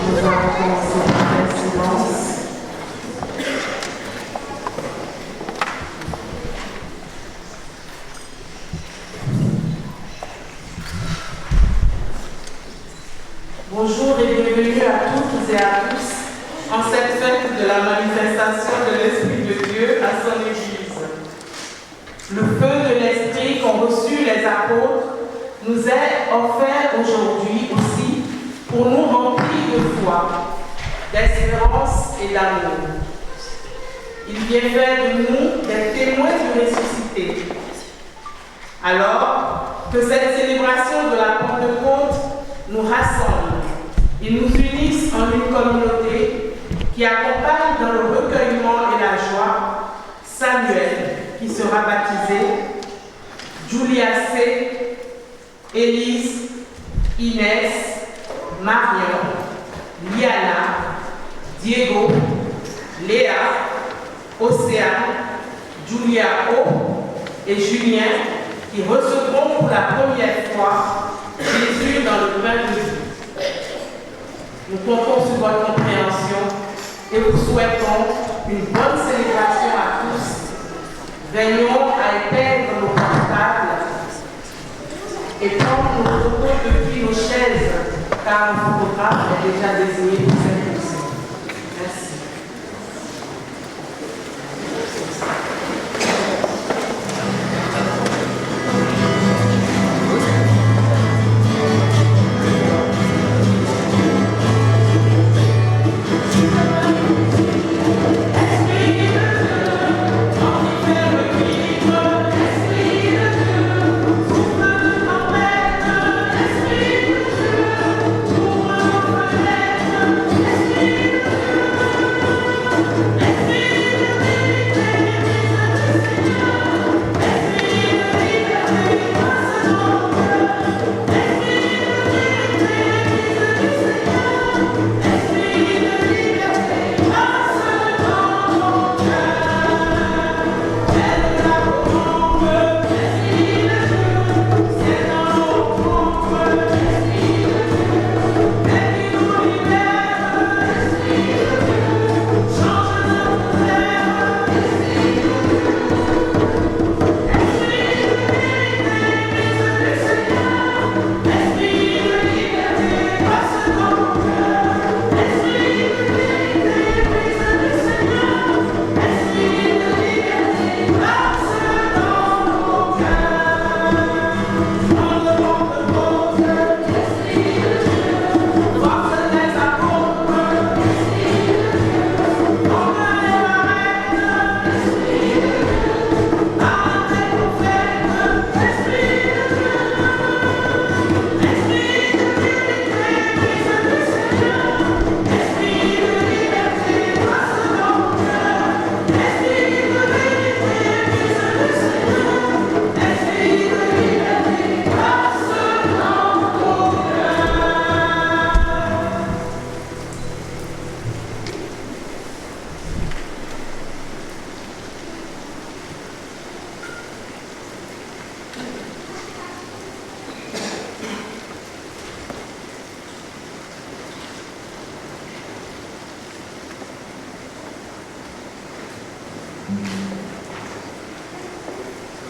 Nous allons commencer par le silence. Bonjour et bienvenue à toutes et à tous en cette fête de la manifestation de l'Esprit de Dieu à son Église. Le feu de l'Esprit qu'ont reçu les apôtres nous est offert aujourd'hui aussi pour nous remplir de foi, d'espérance et d'amour. Il vient faire de nous des témoins du ressuscité. Alors que cette célébration de la Pentecôte nous rassemble, ils nous unissent en une communauté qui accompagne dans le recueillement et la joie Samuel, qui sera baptisé, Julia C., Élise, Inès, Marion, Liana, Diego, Léa, Océane, Julia O. et Julien, qui recevront pour la première fois Jésus dans le pain de vie. Nous comptons sur votre compréhension et vous souhaitons une bonne célébration à tous. Veillons à éteindre nos portables et prendre nos photos depuis nos chaises, car un photographe est déjà désigné pour cette fonction. Merci.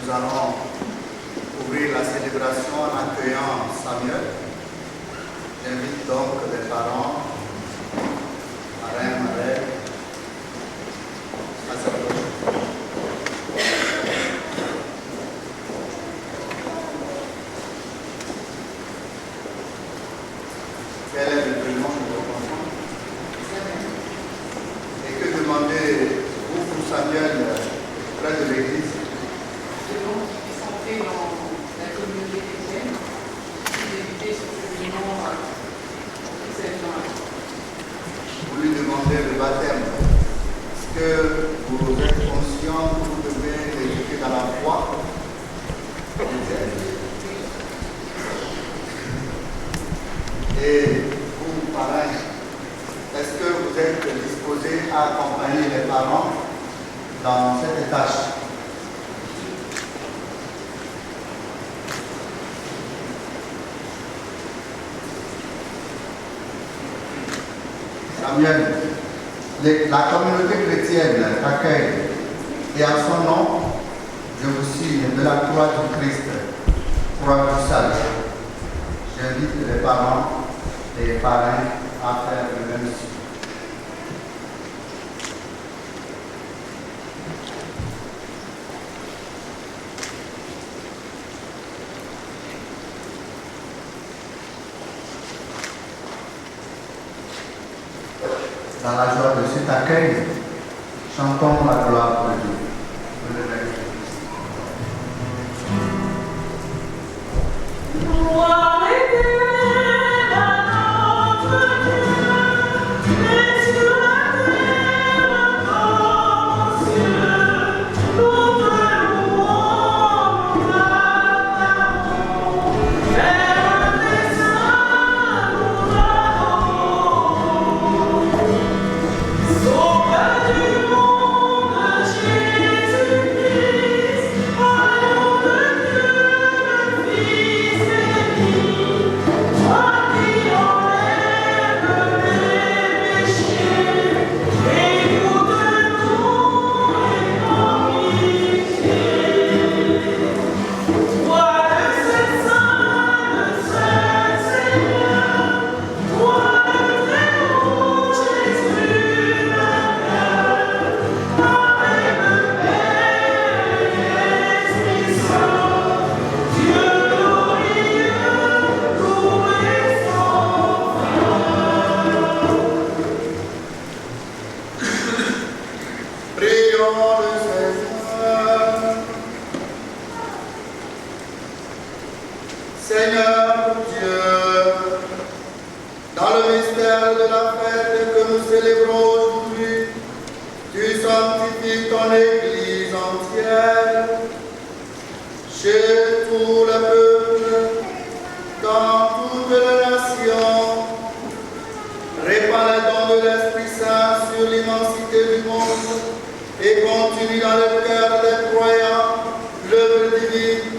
Nous allons ouvrir la célébration en accueillant Samuel. J'invite donc les parents, marrains, marraines, à s'approcher. Quel est le prénom de votre enfant? Et que demandez-vous pour Samuel près de l'église? Selon qui sont faits dans la communauté chrétienne, d'éviter ce cheminement pour cette gens. Vous lui demandez le baptême. Est-ce que vous êtes conscient que vous devez l'éduquer dans la foi? Et vous, parrain, est-ce que vous êtes disposé à accompagner les parents dans cette tâche? Samuel, la communauté chrétienne t'accueille et en son nom, je vous signe de la croix du Christ, croix du salut. J'invite les parents et les parrains à faire le même signe. Dans la joie de cet accueil, chantons la gloire de Dieu. Seigneur Dieu, dans le mystère de la fête que nous célébrons aujourd'hui, tu sanctifies ton Église entière, chez tout le peuple, dans toutes les nations. Répands les dons de l'Esprit Saint sur l'immensité du monde et continue dans le cœur des croyants l'œuvre divine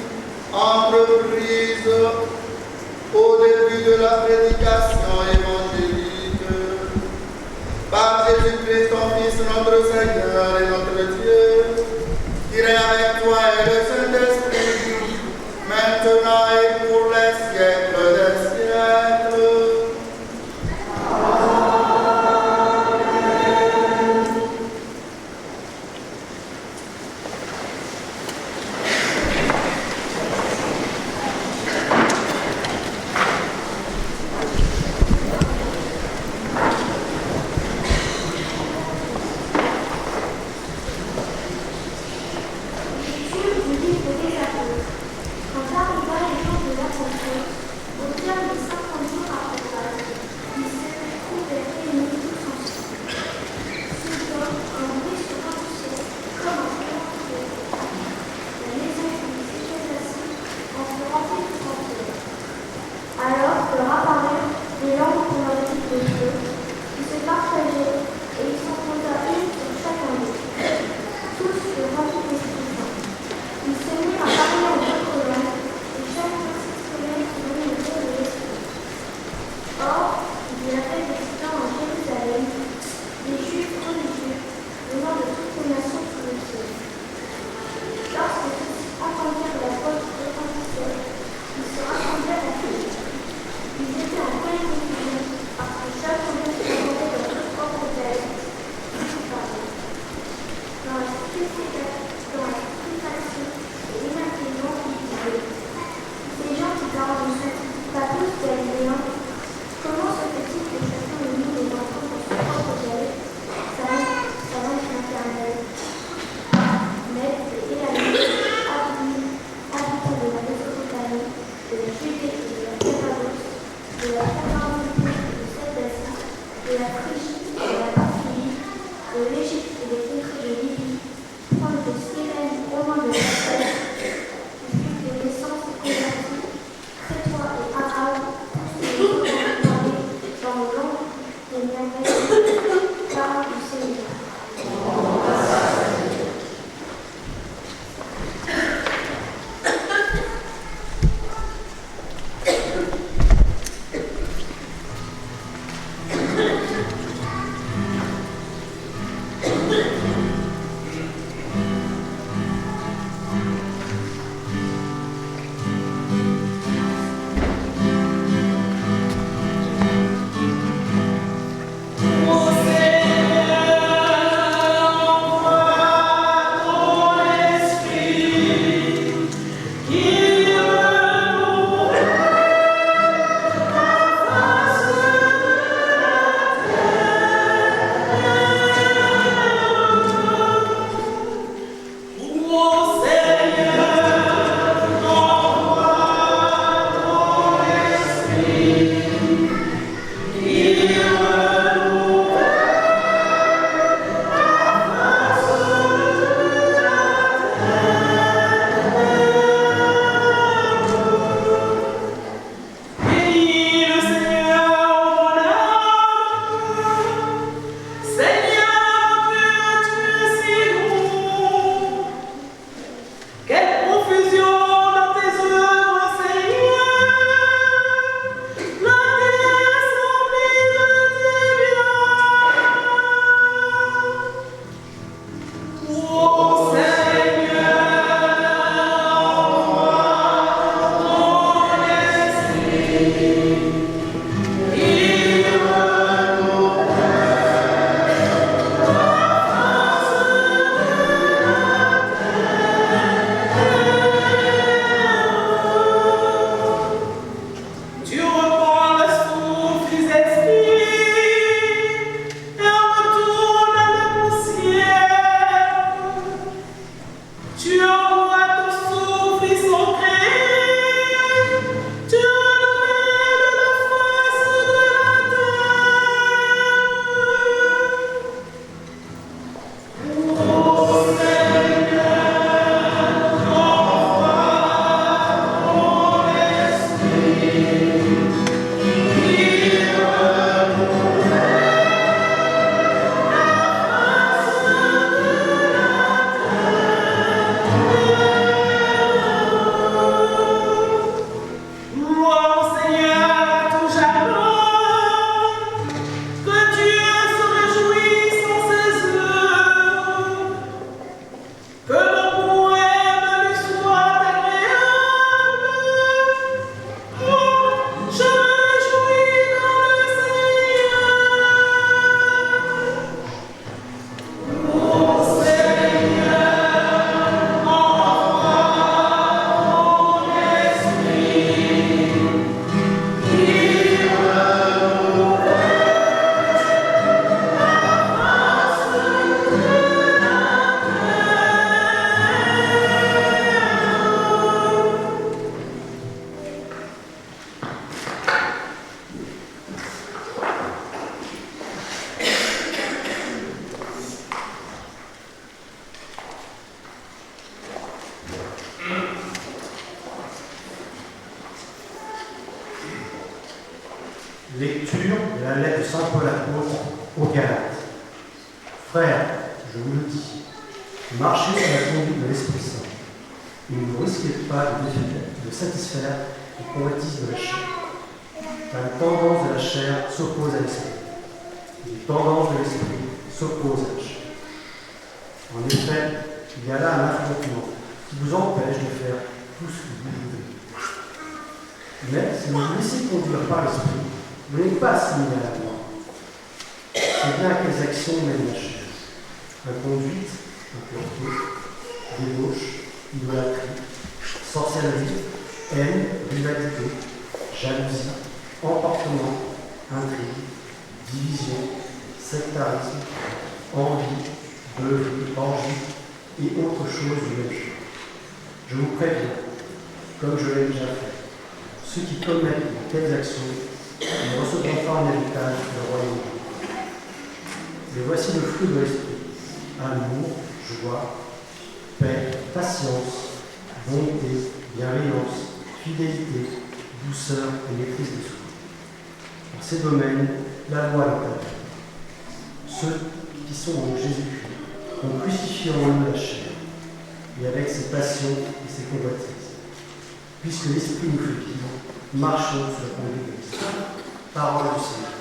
entreprise au début de la prédication évangélique. Par Jésus-Christ, ton Fils, notre Seigneur et notre Dieu, qui règne avec toi et le Saint-Esprit, maintenant et pour les siècles des siècles. la lettre de Saint Paul apôtre aux Galates. Frères, je vous le dis, marchez sur la conduite de l'Esprit Saint et ne vous risquez pas de satisfaire les convoitises de la chair. Car les tendances de la chair s'opposent à l'Esprit. Les tendances de l'Esprit s'opposent à la chair. En effet, il y a là un affrontement qui vous empêche de faire tout ce que vous voulez. Mais si vous vous laissez conduire par l'Esprit, vous n'êtes pas assimilé à la loi. C'est bien à quelles actions mène la chair. Inconduite, impureté, débauche, idolâtrie, sorcellerie, haine, rivalité, jalousie, emportement, intrigue, division, sectarisme, envie, beuverie, orgie et autres choses du même genre. Je vous préviens, comme je l'ai déjà fait, ceux qui commettent de telles actions ne recevront pas en héritage le royaume de Dieu. Mais voici le fruit de l'esprit: amour, joie, paix, patience, bonté, bienveillance, fidélité, douceur et maîtrise de soi. Dans ces domaines, la loi est établie. Ceux qui sont en Jésus-Christ ont crucifié en eux la chair, et avec ses passions et ses convoitises. Puisque l'Esprit nous fait vivre, marchons sur la conduite de l'Esprit. Parole du Seigneur.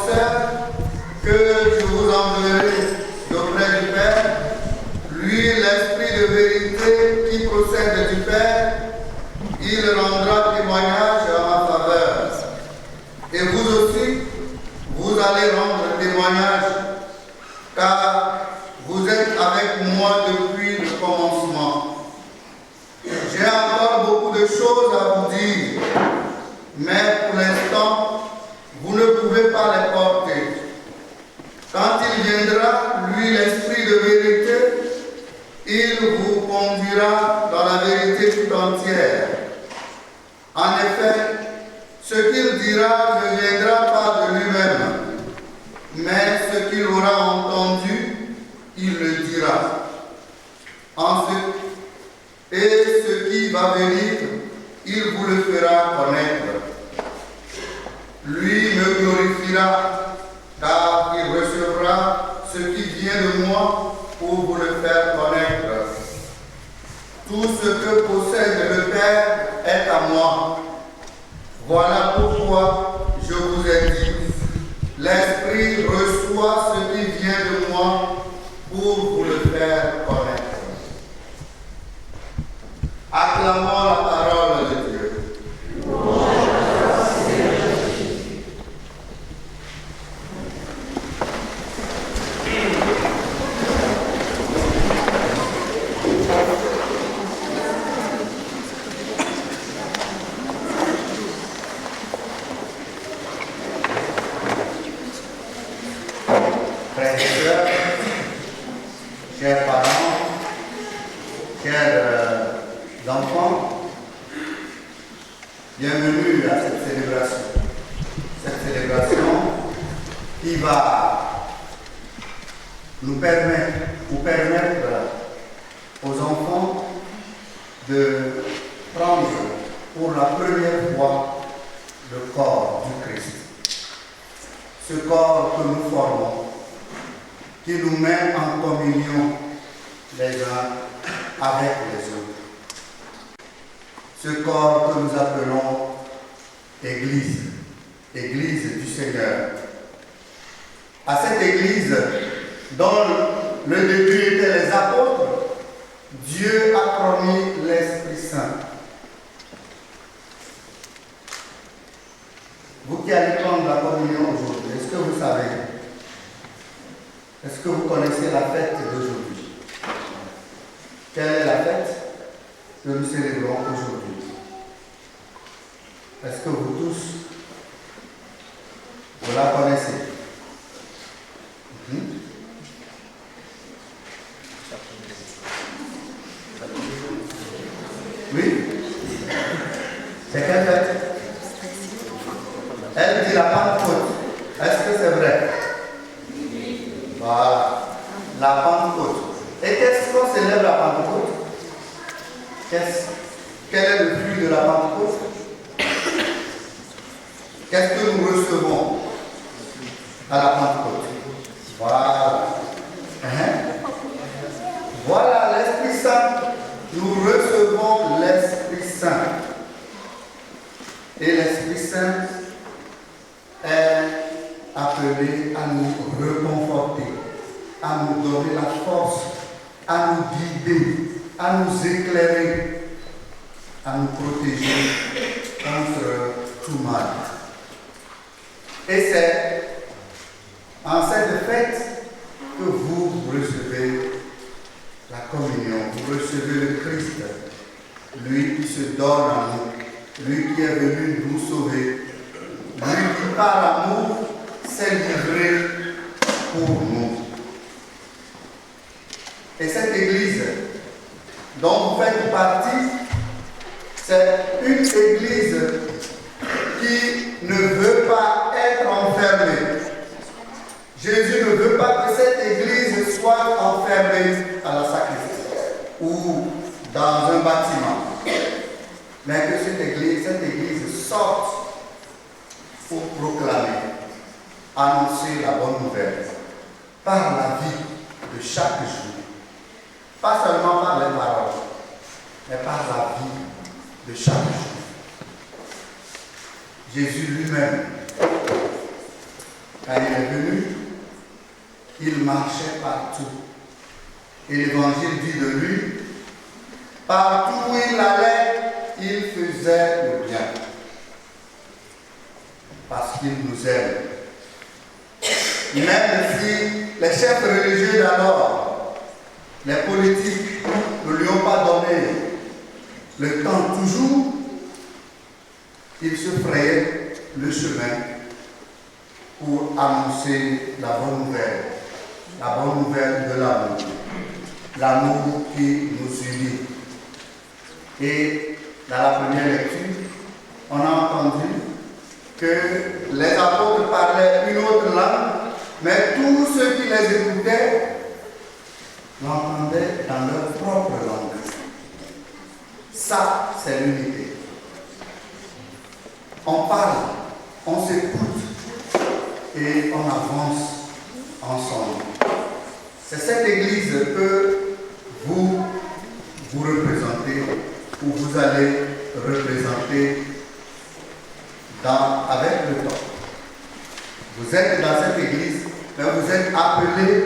sœurs, que je vous enverrai d'auprès du Père, lui, l'Esprit de vérité qui procède du Père, il rendra témoignage en ma faveur. Et vous aussi, vous allez rendre témoignage, car vous êtes avec moi depuis le commencement. J'ai encore beaucoup de choses à vous dire, mais pour l'instant, vous ne pouvez pas les porter. Quand il viendra, lui, l'Esprit de vérité, il vous conduira dans la vérité tout entière. En effet, ce qu'il dira ne viendra pas de lui-même, mais ce qu'il aura entendu, il le dira. Ensuite, et ce qui va venir, il vous le fera connaître. Lui me glorifiera, car il recevra ce qui vient de moi pour vous le faire connaître. Tout ce que possède le Père est à moi. Voilà pourquoi je vous ai dit, l'Esprit reçoit ce qui vient de moi pour vous le faire connaître. Acclamons la parole de Dieu. Frères et sœurs, chers parents, chers enfants, bienvenue à cette célébration. Cette célébration qui va nous permettre aux enfants de prendre pour la première fois le corps du Christ. Ce corps que nous formons, qui nous met en communion les uns avec les autres. Ce corps que nous appelons Église, Église du Seigneur. À cette Église, dont le début était les apôtres, Dieu a promis l'Esprit Saint. Vous qui allez prendre la communion aujourd'hui, est-ce que vous savez? Est-ce que vous connaissez la fête d'aujourd'hui? Quelle est la fête que nous célébrons aujourd'hui? Est-ce que vous tous, vous la connaissez? Oui? C'est quelle fête? Elle dit la Pentecôte. Est-ce que c'est vrai? Voilà, la Pentecôte. Et qu'est-ce qu'on célèbre à Pentecôte? Quel est le fruit de la Pentecôte? Qu'est-ce que nous recevons à la Pentecôte? Voilà. Voilà l'Esprit Saint. Nous recevons l'Esprit Saint. Et l'Esprit Saint est appelé à nous reconforter, à nous donner la force, à nous guider, à nous éclairer, à nous protéger contre tout mal. Et c'est en cette fête que vous recevez la communion, vous recevez le Christ, lui qui se donne à nous, lui qui est venu nous sauver, lui qui par amour s'est livré pour nous. Et cette Église dont vous faites partie, c'est une Église qui ne veut pas être enfermée. Jésus ne veut pas que cette Église soit enfermée à la sacristie ou dans un bâtiment, mais que cette Église sorte pour proclamer, annoncer la bonne nouvelle par la vie de chaque jour. Pas seulement par les paroles, mais par la vie de chaque jour. Jésus lui-même, Quand il est venu, il marchait partout. Et l'Évangile dit de lui, partout où il allait, il faisait le bien. Parce qu'il nous aime. Même si les chefs religieux d'alors, les politiques ne lui ont pas donné le temps toujours, il se frayait le chemin pour annoncer la bonne nouvelle de l'amour. L'amour qui nous unit. Et dans la première lecture, on a entendu que les apôtres parlaient une autre langue, mais tous ceux qui les écoutaient l'entendaient dans leur propre langue. Ça, c'est l'unité. On parle, on s'écoute et on avance ensemble. C'est cette église que vous représentez, ou vous allez représenter avec le temps. Vous êtes dans cette église, mais vous êtes appelés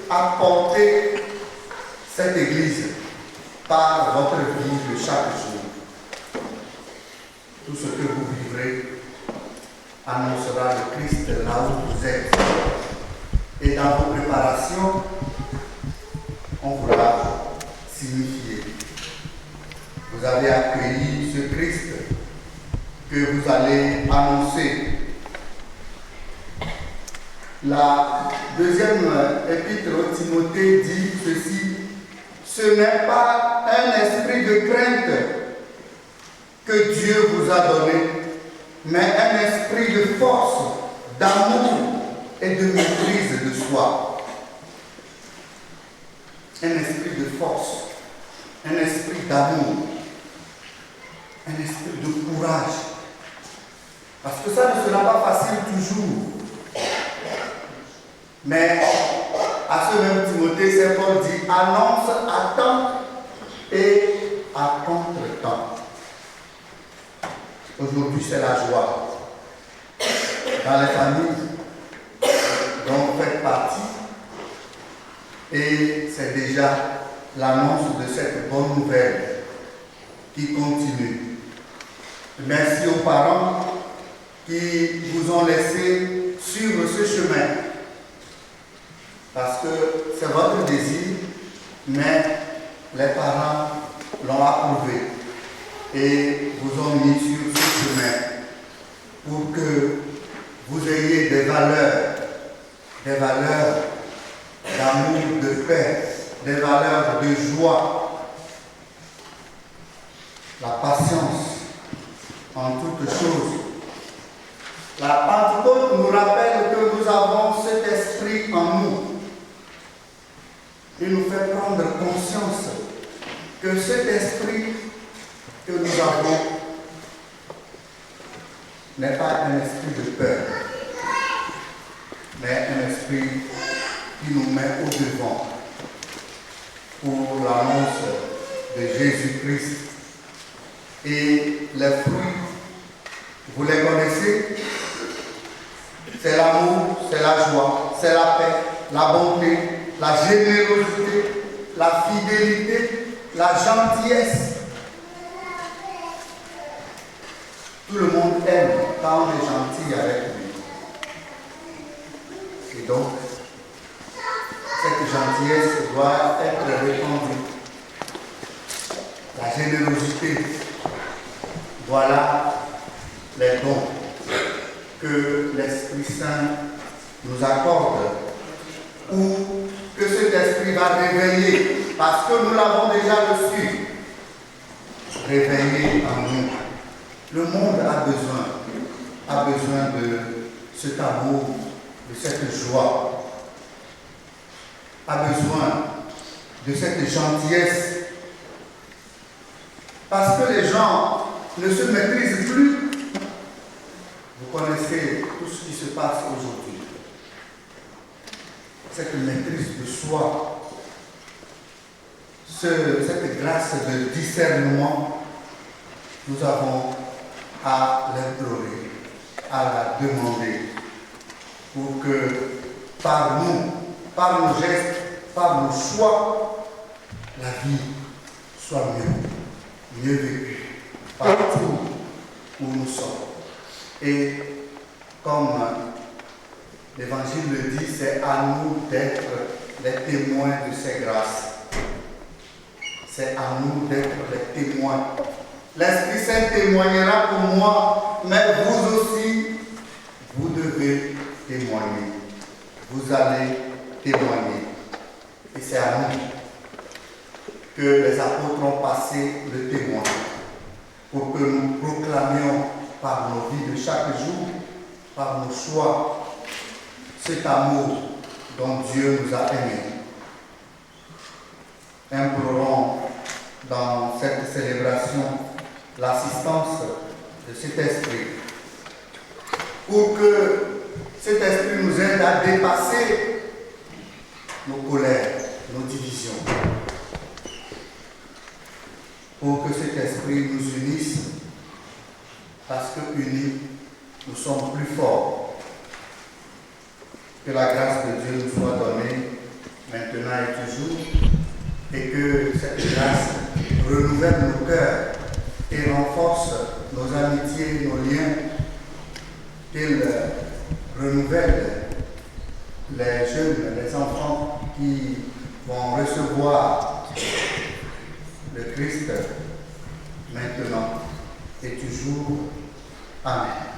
à porter cette église par votre vie de chaque jour. Tout ce que vous vivrez annoncera le Christ là où vous êtes. Et dans vos préparations, on vous l'a signifié. Vous avez accueilli ce Christ que vous allez annoncer. La deuxième épître au Timothée dit ceci: ce n'est pas un esprit de crainte que Dieu vous a donné, mais un esprit de force, d'amour et de maîtrise de soi. Un esprit de force, un esprit d'amour, un esprit de courage. Parce que ça ne sera pas facile toujours. Mais à ce même Timothée, Saint Paul dit, annonce à temps et à contre-temps. Aujourd'hui, c'est la joie. Dans les familles dont vous faites partie, et c'est déjà l'annonce de cette bonne nouvelle qui continue. Merci aux parents qui vous ont laissé suivre ce chemin. Parce que c'est votre désir, mais les parents l'ont approuvé et vous ont mis sur ce chemin pour que vous ayez des valeurs d'amour, de paix, des valeurs de joie, la patience en toutes choses. La Pentecôte nous rappelle que nous avons cet esprit en nous. Il nous fait prendre conscience que cet esprit que nous avons n'est pas un esprit de peur, mais un esprit qui nous met au devant pour l'annonce de Jésus-Christ. Et les fruits, vous les connaissez, c'est l'amour, c'est la joie, c'est la paix, la bonté, la générosité, la fidélité, la gentillesse. Tout le monde aime quand on est gentil avec lui. Et donc, cette gentillesse doit être répandue. La générosité, voilà les dons que l'Esprit Saint nous accorde, ou que cet esprit va réveiller, parce que nous l'avons déjà reçu, réveiller en nous. Le monde a besoin de cet amour, de cette joie, a besoin de cette gentillesse, parce que les gens ne se maîtrisent plus. Vous connaissez tout ce qui se passe aujourd'hui. Cette maîtrise de soi, cette grâce de discernement, nous avons à l'implorer, à la demander. pour que par nous, par nos gestes, par nos choix, la vie soit mieux vécue partout où nous sommes. Et comme l'Évangile le dit, c'est à nous d'être les témoins de ces grâces. C'est à nous d'être les témoins. L'Esprit Saint témoignera pour moi, mais vous aussi, vous devez témoigner. Vous allez témoigner. Et c'est à nous que les apôtres ont passé le témoin pour que nous proclamions par nos vies de chaque jour, par nos choix, cet amour dont Dieu nous a aimés. Implorons dans cette célébration l'assistance de cet esprit pour que cet esprit nous aide à dépasser nos colères, nos divisions, pour que cet esprit nous unisse parce que unis nous sommes plus forts. Que la grâce de Dieu nous soit donnée maintenant et toujours, et que cette grâce renouvelle nos cœurs et renforce nos amitiés, nos liens, qu'elle renouvelle les jeunes, les enfants qui vont recevoir le Christ maintenant et toujours. Amen.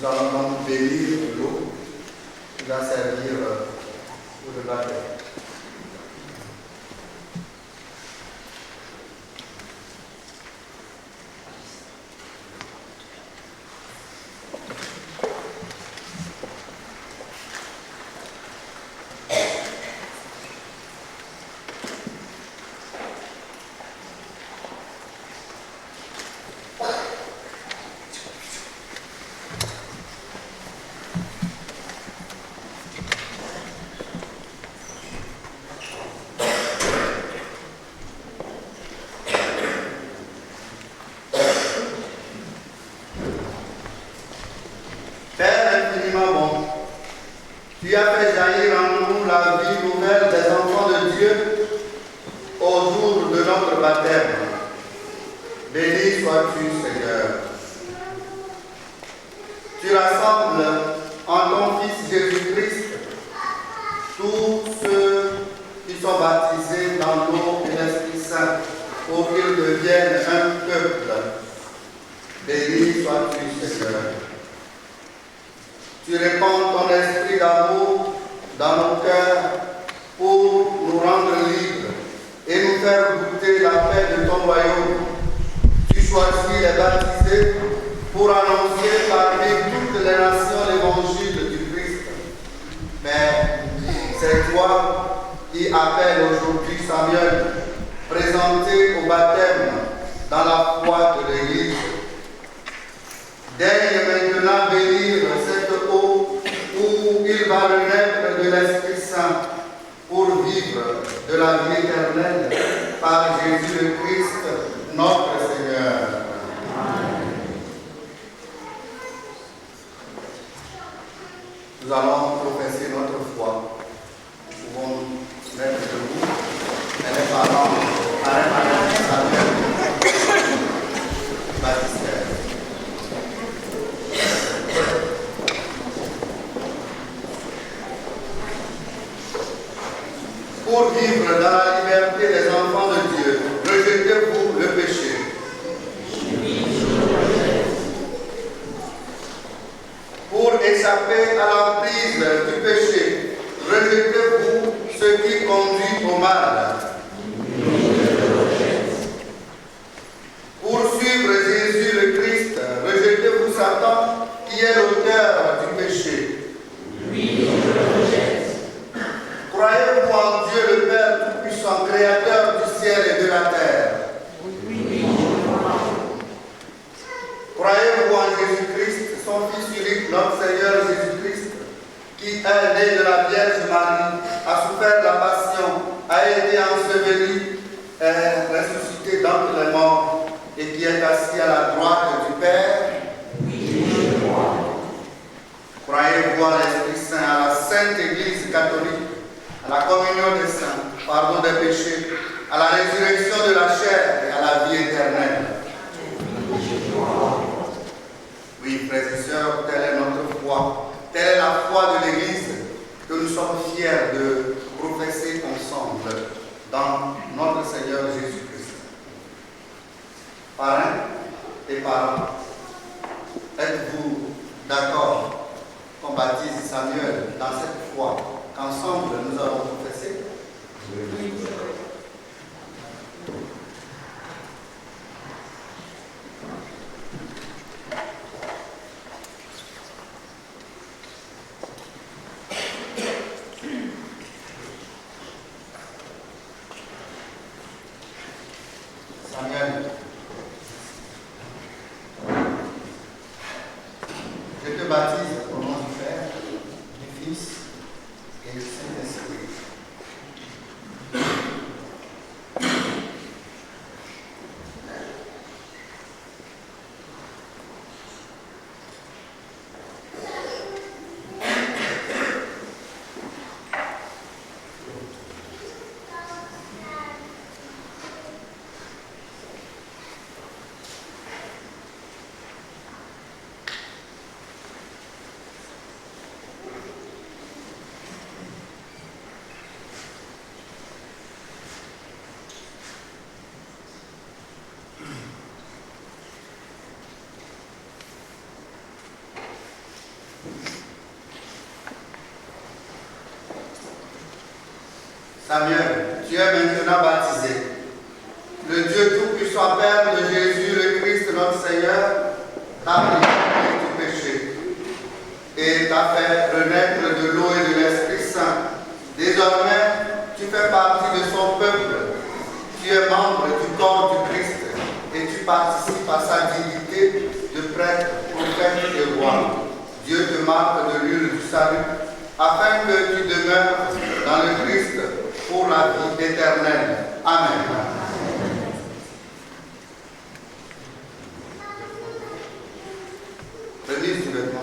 Nous allons donc bénir l'eau qui va servir pour le baptême. Tu as fait jaillir en nous la vie nouvelle des enfants de Dieu au jour de notre baptême. Béni sois-tu, Seigneur. Tu rassembles en ton Fils Jésus-Christ tous ceux qui sont baptisés dans l'eau et l'Esprit Saint pour qu'ils deviennent un peuple. Béni sois-tu, Seigneur. Tu répands ton esprit d'amour dans nos cœurs pour nous rendre libres et nous faire goûter la paix de ton royaume. Tu choisis les baptisés pour annoncer parmi toutes les nations l'évangile du Christ. Mais c'est toi qui appelles aujourd'hui Samuel, présenté au baptême dans la foi de l'Église. Daigne maintenant bénir cette eau où il va renaître de l'Esprit Saint pour vivre de la vie éternelle par Jésus le Christ, notre Seigneur. Amen. Nous allons professer notre foi. Nous pouvons nous mettre debout et les parents arrêtent Samuel, baptistère. Pour vivre dans la liberté des enfants de Dieu, rejetez-vous le péché. Pour échapper à l'emprise du péché, rejetez-vous ce qui conduit au mal. Pour suivre Jésus le Christ, rejetez-vous Satan qui est l'auteur du péché. Croyez-vous en Dieu le Père Tout-Puissant, Créateur du ciel et de la terre? Oui. Croyez-vous en Jésus-Christ, son Fils unique, notre Seigneur Jésus-Christ, qui est né de la Vierge Marie, a souffert la passion, a été enseveli, est ressuscité d'entre les morts et qui est assis à la droite du Père? Oui. Croyez-vous en l'Esprit Saint, à la Sainte Église catholique, à la communion des saints, pardon des péchés, à la résurrection de la chair et à la vie éternelle? Oui, frères et sœurs, telle est notre foi. Telle est la foi de l'Église que nous sommes fiers de professer ensemble dans notre Seigneur Jésus-Christ. Parrain et parents, êtes-vous d'accord qu'on baptise Samuel dans cette foi qu'ensemble nous avons professé? Oui. Samuel, je te baptise au nom du Père, du Fils et du Saint-Esprit. Samuel, tu es maintenant baptisé. Le Dieu Tout-Puissant Père de Jésus, le Christ, notre Seigneur, t'a pris du péché et t'a fait renaître de l'eau et de l'Esprit Saint. Désormais, tu fais partie de son peuple. Tu es membre du corps du Christ et tu participes à sa dignité de prêtre, prophète et roi. Dieu te marque de l'huile du salut afin que tu demeures dans le Christ pour la vie éternelle. Amen. Remise du vêtement.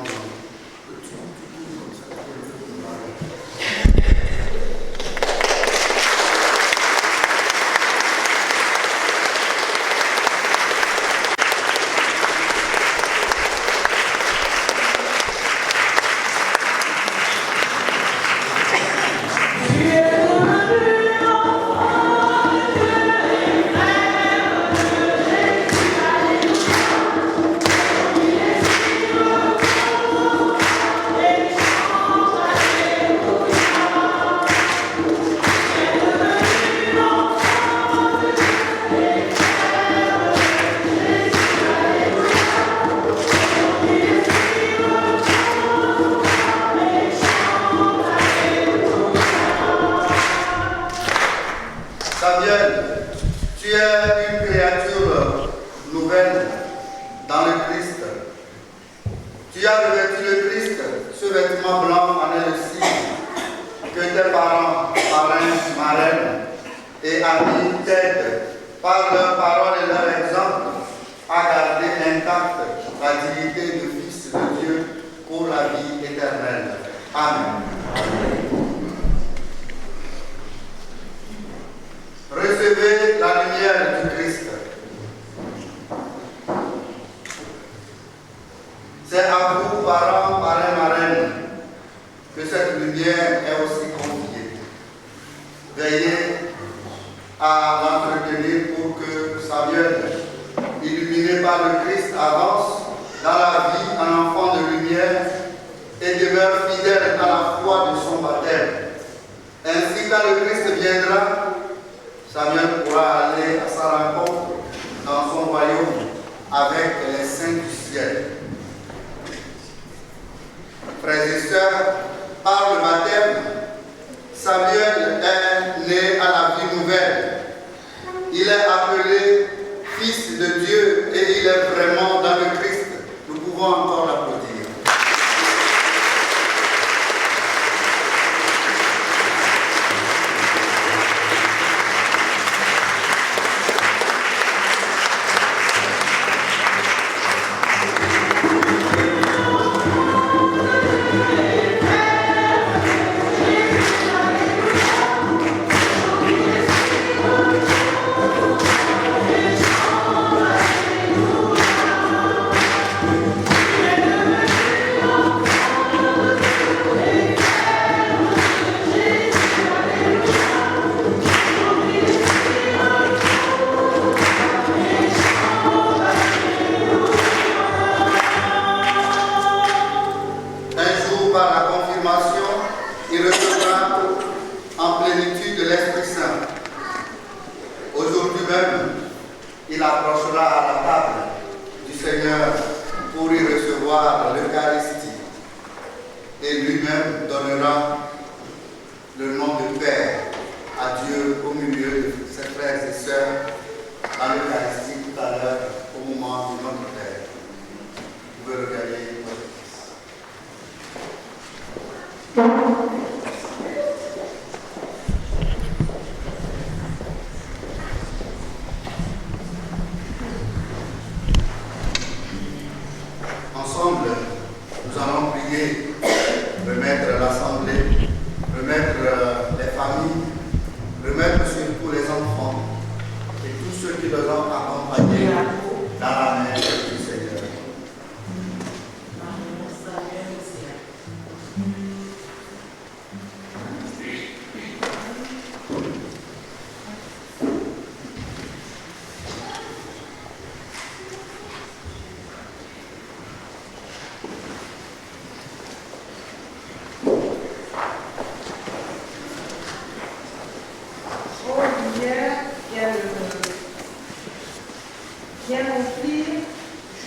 Viens remplir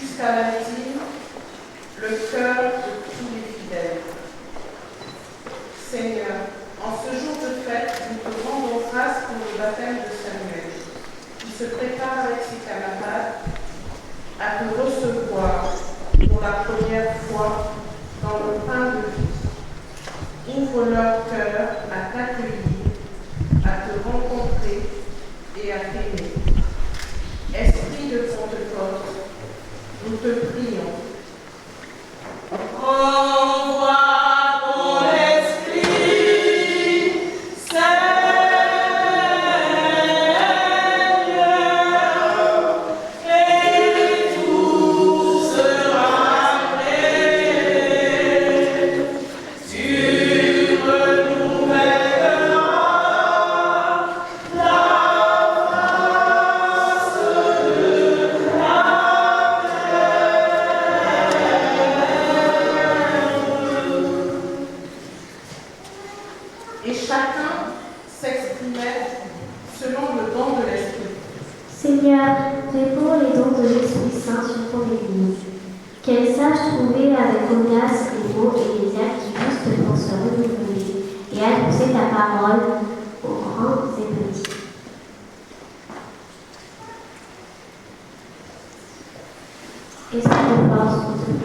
jusqu'à l'intime le cœur de tous les fidèles. Seigneur, en ce jour de fête, nous te rendons grâce pour le baptême de Samuel, qui se prépare avec ses camarades à te recevoir pour la première fois dans le pain de vie. Ouvre leur cœur à t'accueillir, à te rencontrer et à t'aimer. Esprit de Pentecôte, nous te prions. Envoie ton esprit, Seigneur, et tout sera prêt. Tu renouvelleras et chacun s'exprimait selon le don de l'Esprit. Seigneur, réponds les dons de l'Esprit Saint sur ton Église, qu'elle sache trouver avec audace les mots et les actes justes pour se renouveler et annoncer ta parole aux grands et petits. Esprit de force, nous te prions.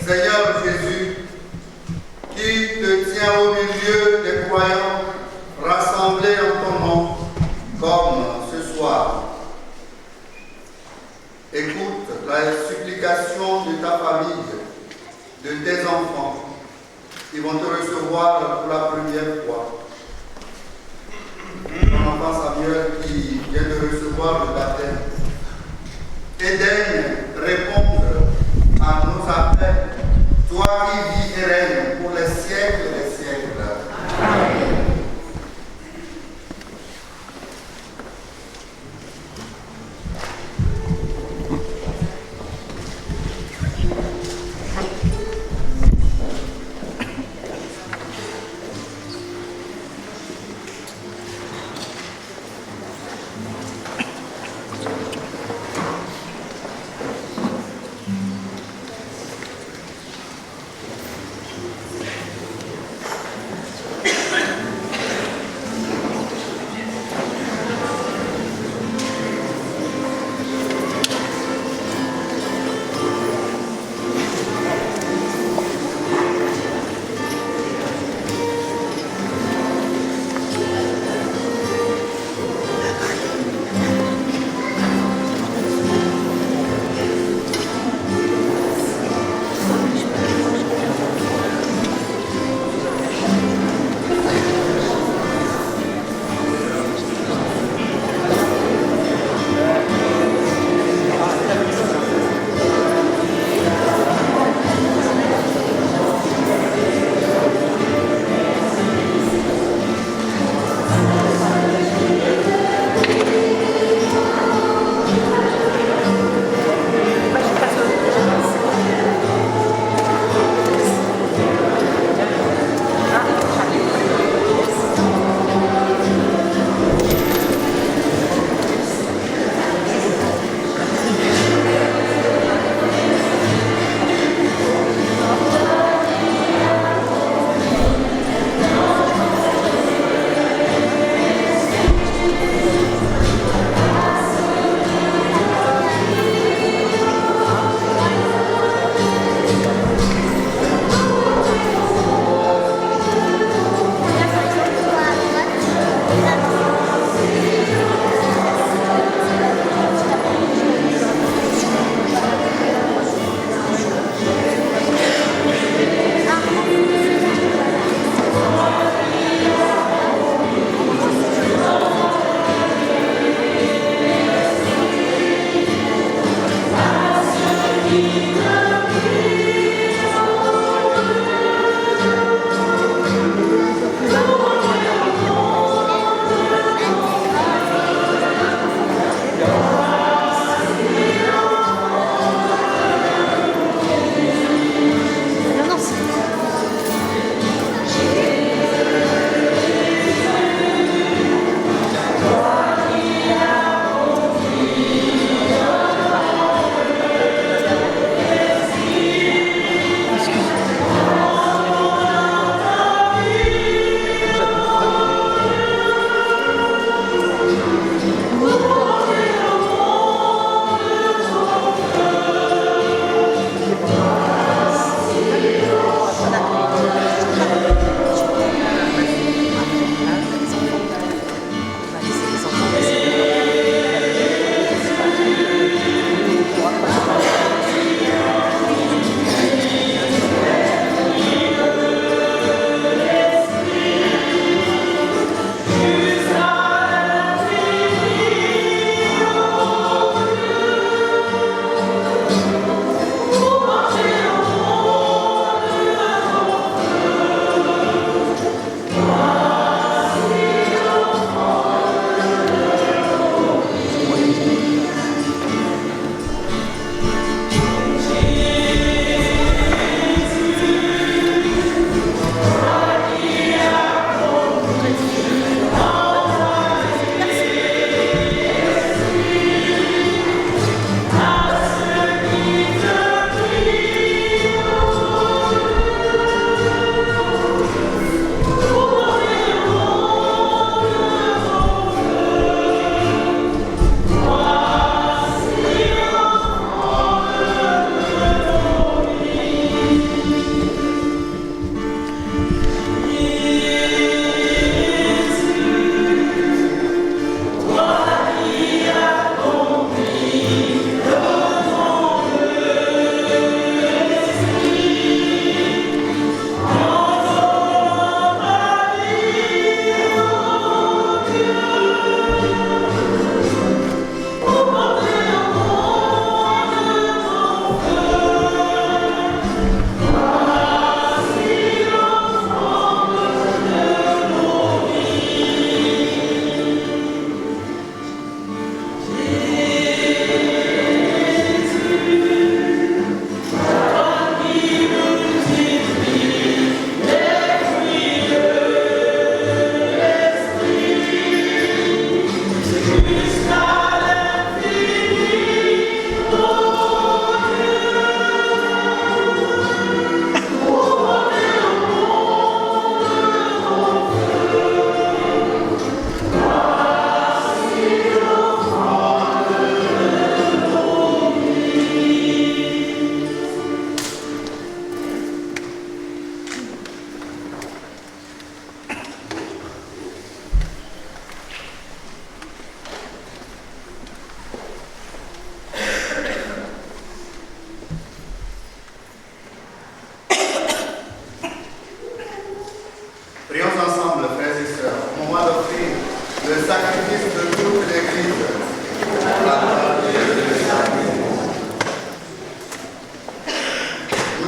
Seigneur Jésus, qui te tient au milieu des croyants rassemblés en ton nom, comme ce soir. Écoute la supplication de ta famille, de tes enfants, qui vont te recevoir pour la première fois. Ton enfant Samuel qui vient de recevoir le baptême. Et daigne répondre à nos appels, toi qui vis et règnes pour les siècles des siècles. Amen.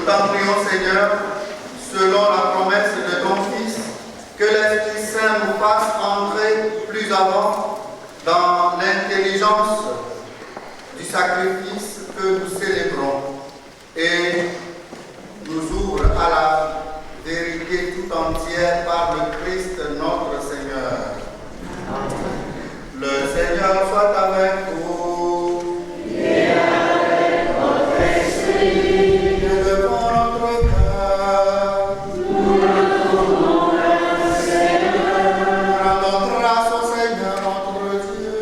t'en prions, Seigneur, selon la promesse de ton Fils, que l'Esprit Saint nous fasse entrer plus avant dans l'intelligence du sacrifice que nous célébrons et nous ouvre à la vérité tout entière par le Christ notre Seigneur. Le Seigneur soit avec vous. Et avec votre esprit. Devant notre cœur. Nous nous tournons vers le Seigneur. Rendons grâce au Seigneur notre Dieu.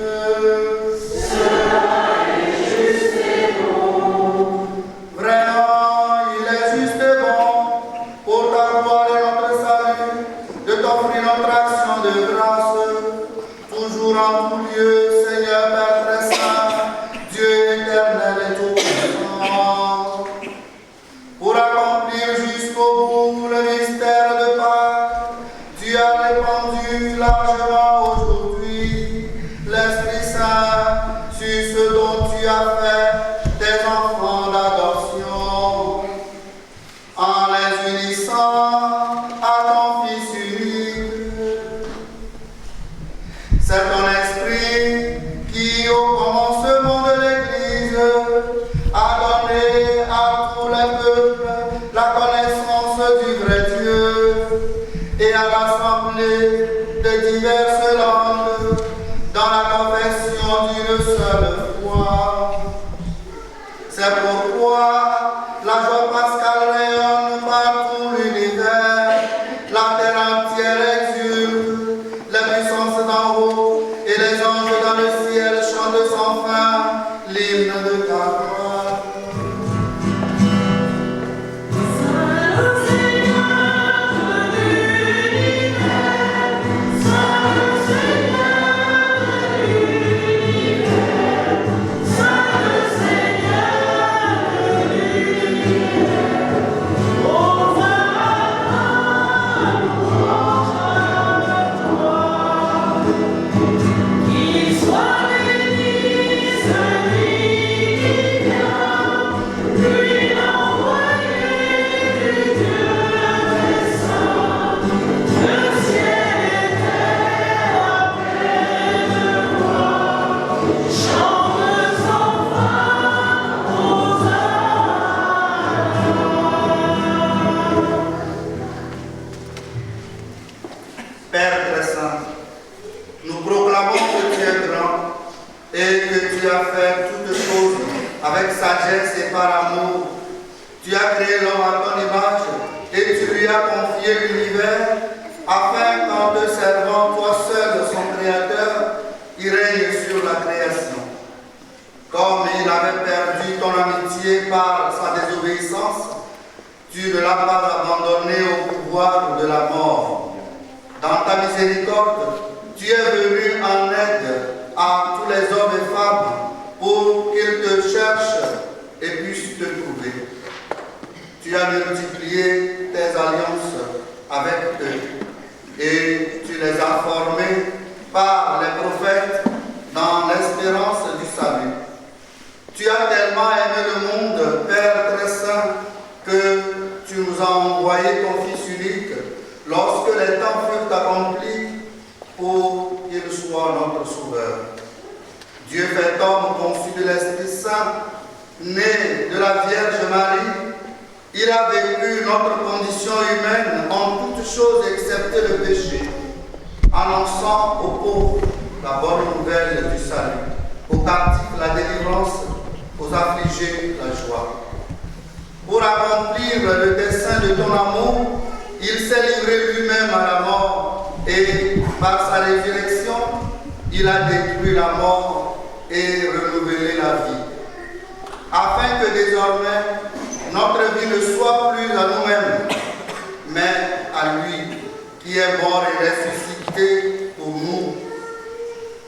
Cela est juste et bon. Vraiment, il est juste et bon pour ta gloire et notre salut de t'offrir notre action de grâce, toujours en tout lieu, Seigneur Père très saint, Dieu éternel et tout-puissant, pour accomplir jusqu'au bout le mystère de Pâques. Tu as répandu largement aujourd'hui l'Esprit Saint sur ce dont tu as fait tes enfants d'adoption, en les unissant à ton Fils unique. C'est ton esprit qui, au commencement de l'Église, a donné à tous les peuples la connaissance du vrai Dieu et a rassemblé de diverses langues dans la confession d'une seule foi. C'est pourquoi la joie pascale rayonne par tout l'univers, la terre entière exulte, les puissances d'en haut et les anges dans le ciel chantent sans fin l'hymne de ta gloire. Père très saint, nous proclamons que tu es grand et que tu as fait toutes choses avec sagesse et par amour. Tu as créé l'homme à ton image et tu lui as confié l'univers afin qu'en te servant, toi seul, son créateur, il règne sur la création. Comme il avait perdu ton amitié par sa désobéissance, tu ne l'as pas abandonné au pouvoir de la mort. Dans ta miséricorde, tu es venu en aide à tous les hommes et femmes pour qu'ils te cherchent et puissent te trouver. Tu as multiplié tes alliances avec eux et tu les as formés par les prophètes dans l'espérance du salut. Tu as tellement aimé le monde, Père très saint, que tu nous as envoyé ton Fils unique lorsque les temps furent accomplis pour qu'il soit notre Sauveur. Dieu fait homme conçu de l'Esprit Saint, né de la Vierge Marie, il a vécu notre condition humaine en toutes choses excepté le péché, annonçant aux pauvres la bonne nouvelle du salut, aux captifs la délivrance, aux affligés la joie. Pour accomplir le dessein de ton amour, il s'est livré lui-même à la mort et par sa résurrection, il a détruit la mort et renouvelé la vie. Afin que désormais, notre vie ne soit plus à nous-mêmes, mais à lui qui est mort et ressuscité pour nous.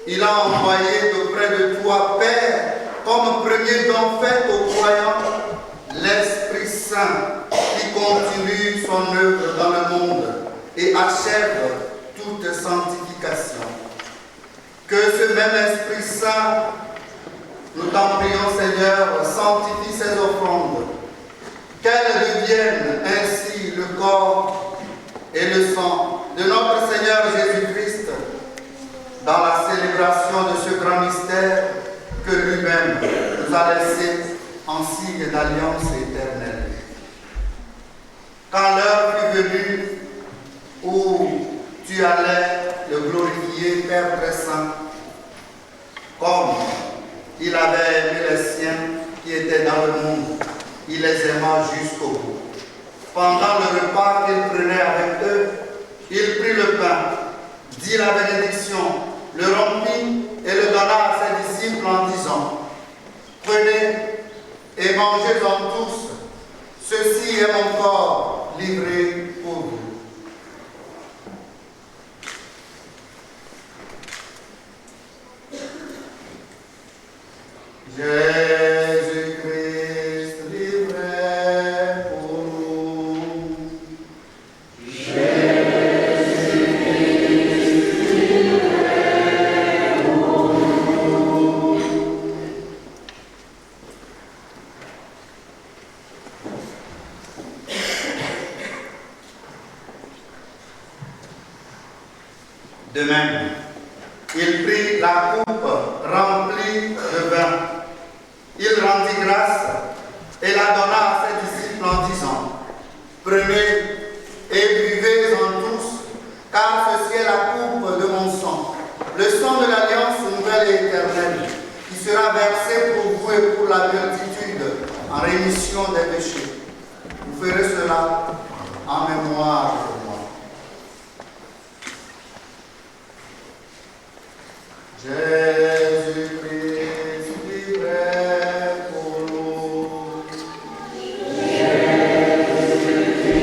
Il a envoyé auprès de toi, Père, comme premier don fait aux croyants, l'Esprit Saint qui continue son œuvre dans le monde et achève toute sanctification. Que ce même Esprit Saint, nous t'en prions Seigneur, sanctifie ces offrandes, qu'elles deviennent deviennent ainsi le corps et le sang de notre Seigneur Jésus-Christ dans la célébration de ce grand mystère que lui-même nous a laissé en signe d'alliance éternelle. Quand l'heure fut venue où tu allais le glorifier, Père très saint, comme il avait aimé les siens qui étaient dans le monde, il les aima jusqu'au bout. Pendant le repas qu'il prenait avec eux, il prit le pain, dit la bénédiction, le rompit et le donna à ses disciples en disant, « Prenez et mangez-en tous, ceci est mon corps livré pour vous. » Jésus-Christ livré pour nous. De même, il prit la coupe remplie de vin. Il rendit grâce et la donna à ses disciples en disant, « Prenez et buvez-en tous, car ceci est la coupe de mon sang, le sang de l'alliance nouvelle et éternelle, qui sera versé pour vous et pour la multitude en rémission des péchés. Vous ferez cela en mémoire de moi. » Jésus-Christ livré pour nous. Jésus-Christ livré pour nous.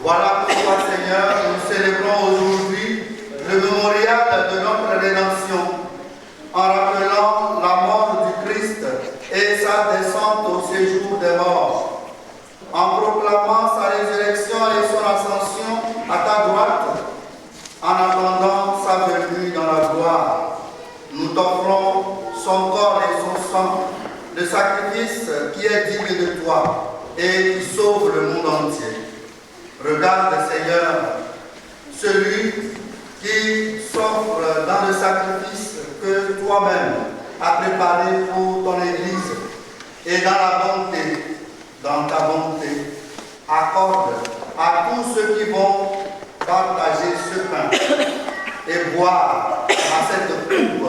Voilà pourquoi, Seigneur, nous célébrons aujourd'hui le mémorial de notre rédemption, en rappelant la mort du Christ et sa descente au séjour des morts, en proclamant sa résurrection et son ascension à ta droite, en attendant sa venue dans la gloire. Nous t'offrons son corps et son sang, le sacrifice qui est digne de toi et qui sauve le monde entier. Regarde, Seigneur, celui qui s'offre dans le sacrifice que toi-même as préparé pour ton Église et dans ta bonté, accorde à tous ceux qui vont partager ce pain et boire à cette coupe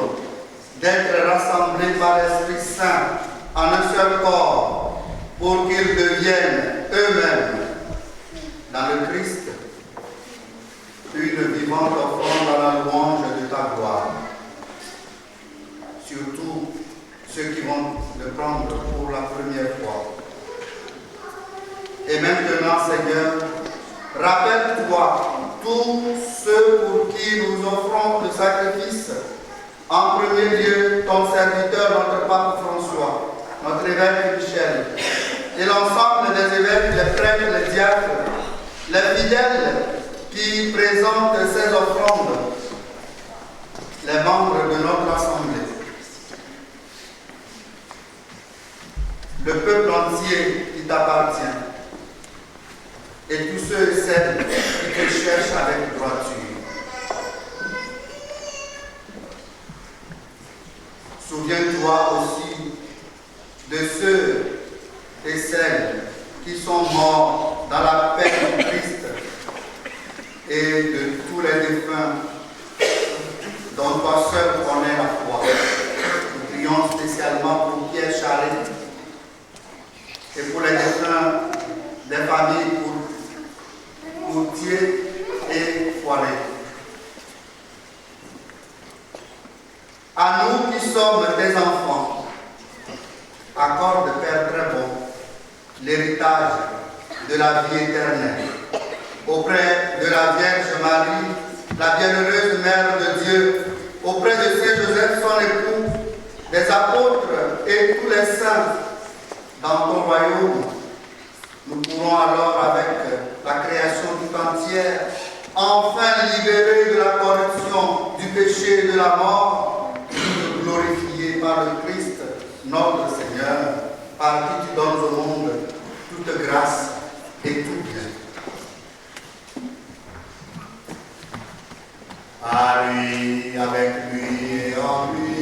d'être rassemblés par l'Esprit Saint en un seul corps pour qu'ils deviennent eux-mêmes dans le Christ, une vivante offrande à la louange de ta gloire. Surtout ceux qui vont le prendre pour la première fois. Et maintenant, Seigneur, rappelle-toi tous ceux pour qui nous offrons le sacrifice. En premier lieu, ton serviteur, notre pape François, notre évêque Michel, et l'ensemble des évêques, les prêtres, les diacres, les fidèles qui présentent ces offrandes, les membres de notre assemblée, le peuple entier qui t'appartient, et tous ceux et celles qui te cherchent avec droiture. Souviens-toi aussi de ceux et celles qui sont morts dans la paix du Christ et de tous les défunts dont toi seul connais la foi. Nous prions spécialement pour Pierre Charest, la vie éternelle. Auprès de la Vierge Marie, la bienheureuse Mère de Dieu, auprès de Saint Joseph, son époux, des apôtres et tous les saints, dans ton royaume, nous pourrons alors, avec la création tout entière, enfin libérés de la corruption, du péché et de la mort, nous glorifier par le Christ, notre Seigneur, par qui tu donnes au monde toute grâce et tout bien. À lui, avec lui et en lui.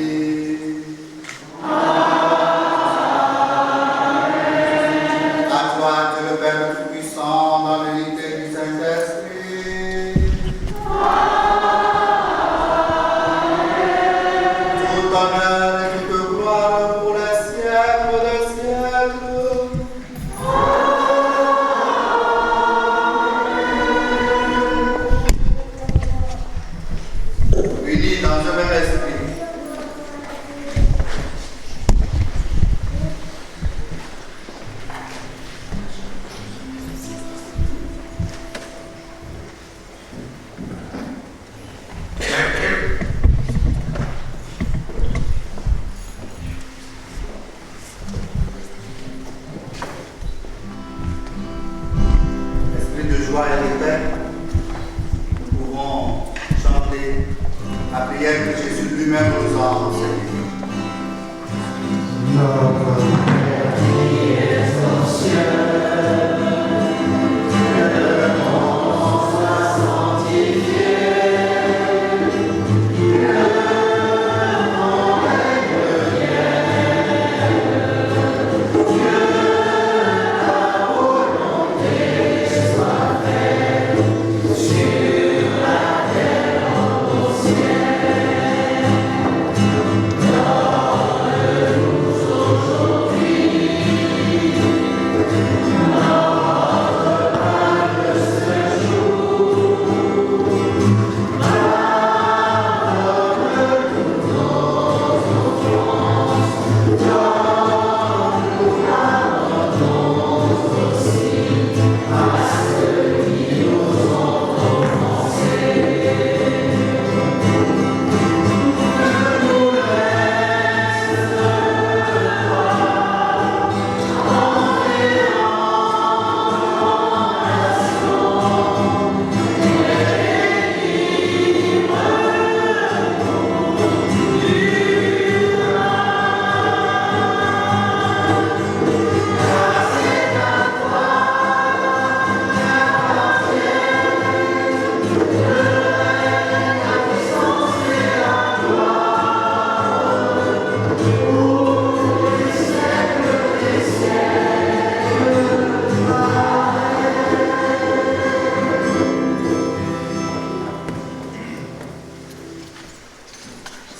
À toi, Dieu le Père Tout-Puissant, dans l'unité du Saint-Esprit. Tout honneur et toute gloire pour les siècles des siècles. Unis dans un même esprit. Esprit de joie et de paix, nous pouvons chanter la prière que Jésus lui-même nous a enseignée. Notre Père qui es aux cieux, que ton nom soit sanctifié, que ton règne vienne, que ta volonté soit faite sur la terre comme au ciel. Donne-nous aujourd'hui notre pain de ce jour. Pardonne-nous nos offenses, comme nous pardonnons aussi à ceux qui nous ont offensés. Ne nous laisse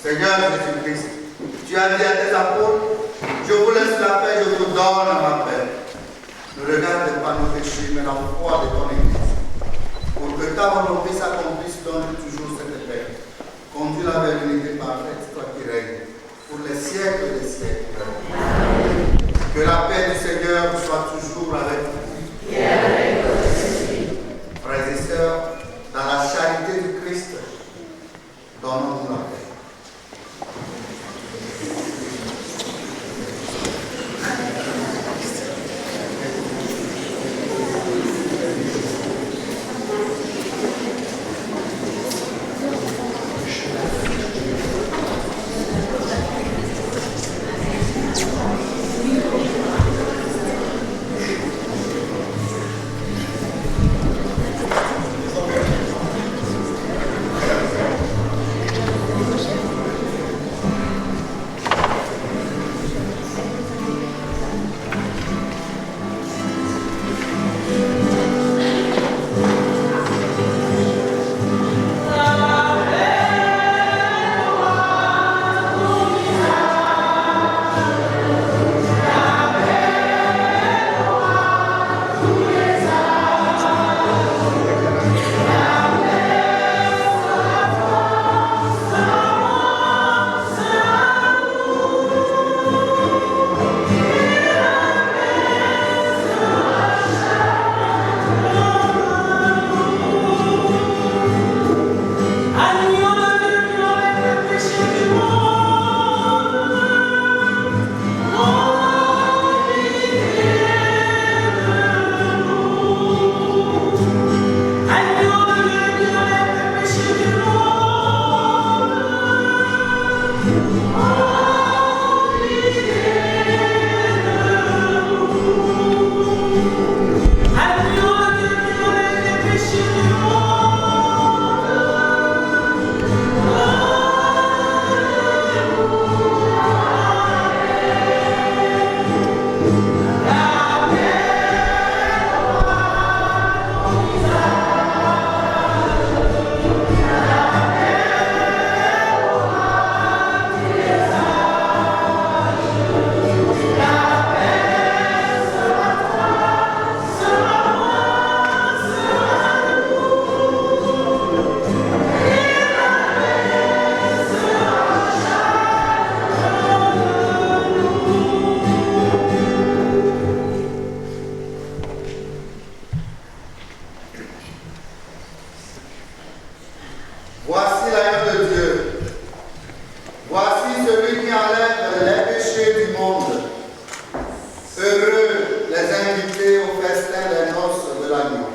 Seigneur Jésus-Christ, tu as dit à tes apôtres, je vous laisse la paix, je vous donne ma paix. Ne regarde pas nos péchés, mais la foi de ton Église. Pour que ta volonté s'accomplisse, donne toujours cette paix. Conduis-la vers l'unité parfaite, toi qui règnes, pour les siècles des siècles. Que la paix du Seigneur soit toujours avec vous. Et avec votre esprit. Frères et sœurs, dans la charité du Christ, donnons-nous la paix. Heureux les invités au festin des noces de l'agneau.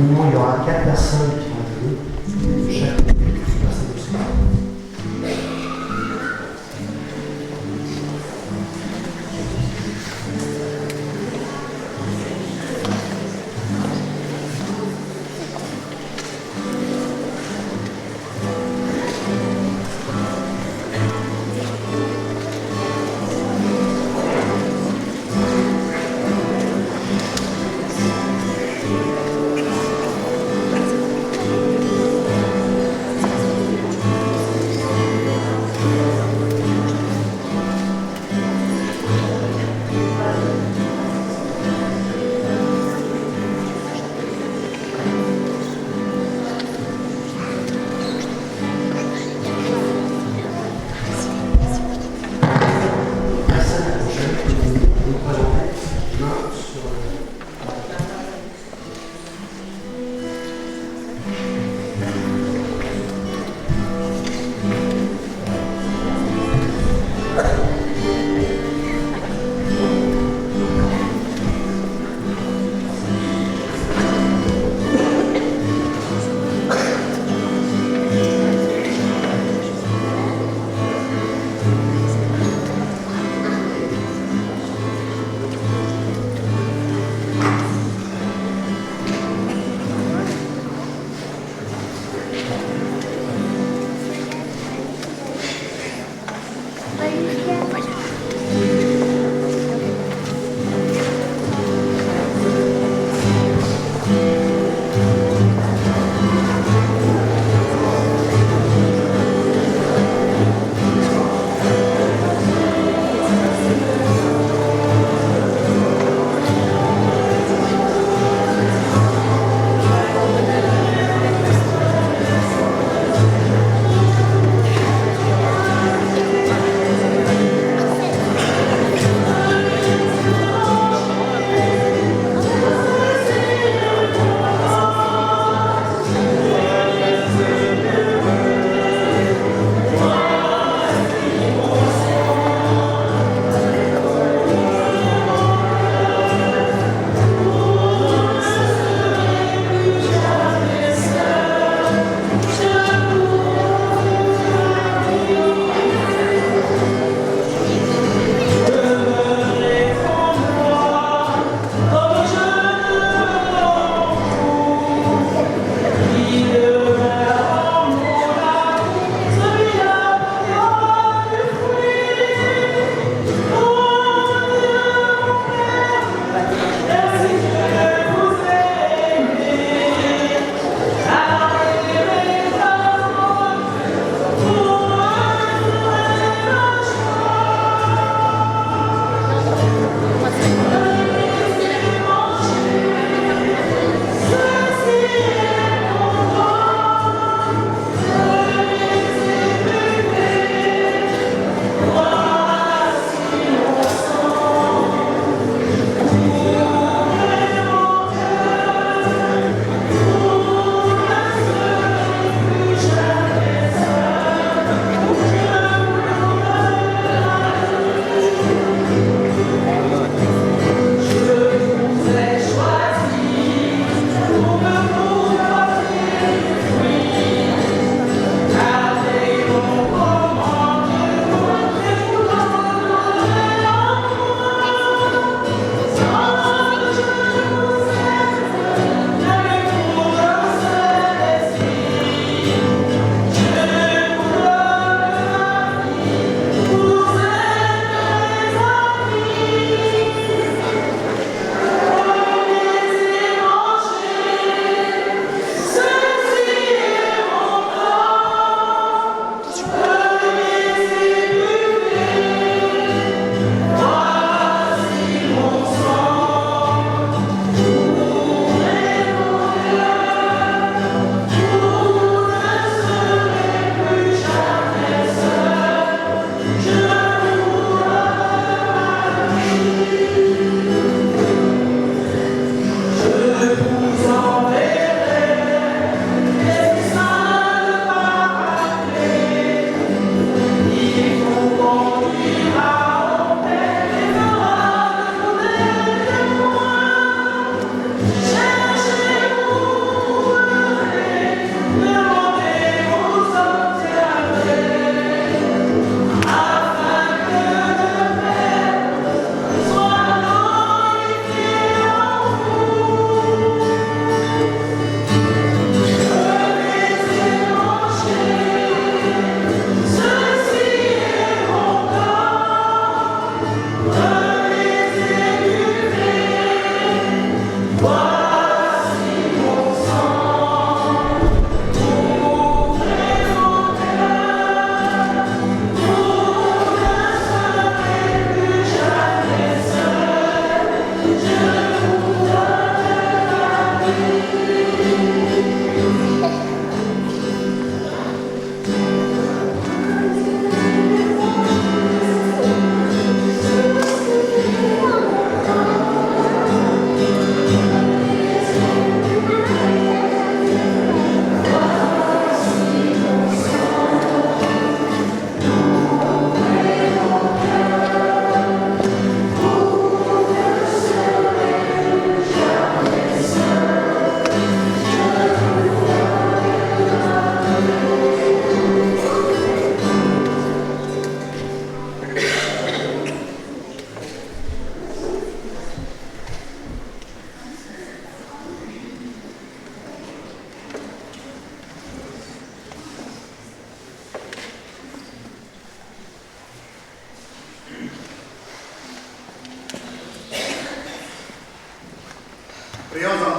Il y aura 4 personnes qui vont venir, chaque personne de ce soir.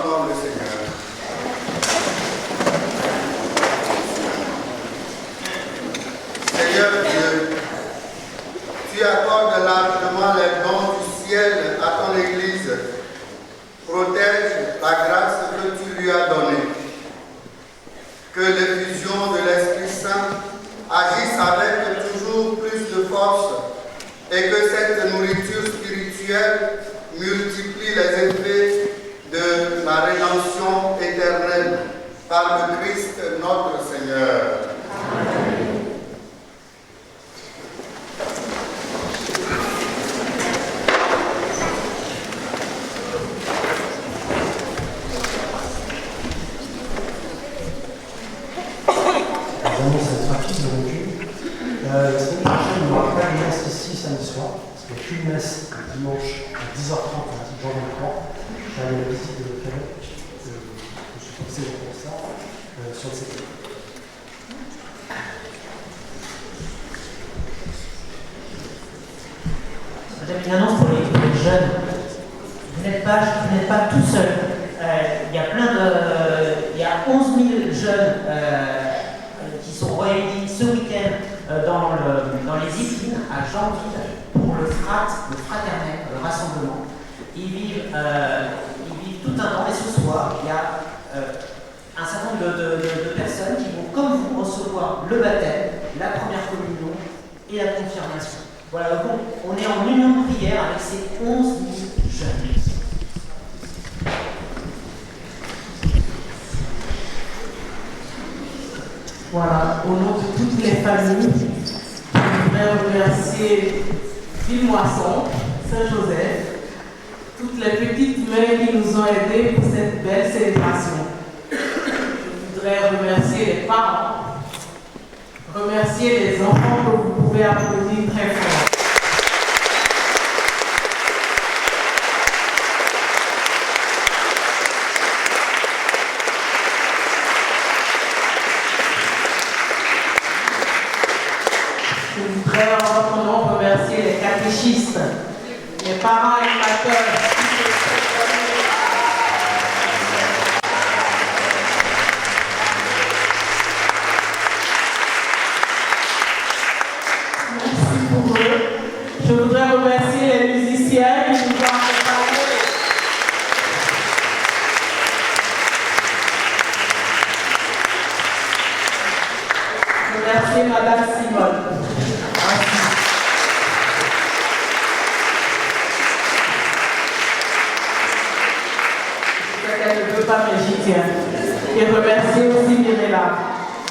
encore le Seigneur. Seigneur Dieu, tu accordes largement les dons du ciel à ton Église. Protège la grâce que tu lui as donnée. Que l'effusion de l'Esprit Saint agisse avec toujours plus de force et que cette nourriture spirituelle multiplie les effets de la rédemption éternelle par le Christ notre Seigneur. Amen. La semaine prochaine, il n'y aura pas de messe ici samedi soir, parce qu'il n'y a qu'une messe dimanche à 10h30 à la petite journée de croix. J'ai allé à la visite de Calais, je suis fixé pour ça, sur le site. J'avais une annonce pour les jeunes. Vous n'êtes pas tout seul. Il y a 11 000 jeunes qui sont réunis ce week-end dans les Yvelines, à Jeanville, pour le fraternel, le rassemblement. Ils vivent tout un temps, et ce soir, il y a un certain nombre de personnes qui vont, comme vous, recevoir le baptême, la première communion et la confirmation. Voilà, donc on est en union de prière avec ces 11 000 jeunes. Voilà, au nom de toutes les familles, je voudrais remercier Villemoisson, Saint-Joseph, toutes les petites mains qui nous ont aidés pour cette belle célébration. Je voudrais remercier les parents, remercier les enfants que vous pouvez applaudir très fort. Je voudrais en votre nom remercier les catéchistes, les parents animateurs. Merci pour eux. Je voudrais remercier les musiciens qui nous ont accompagnés. Remercier Madame Simone. Elle ne veut pas, mais j'y tiens. Et remercier aussi Mirella.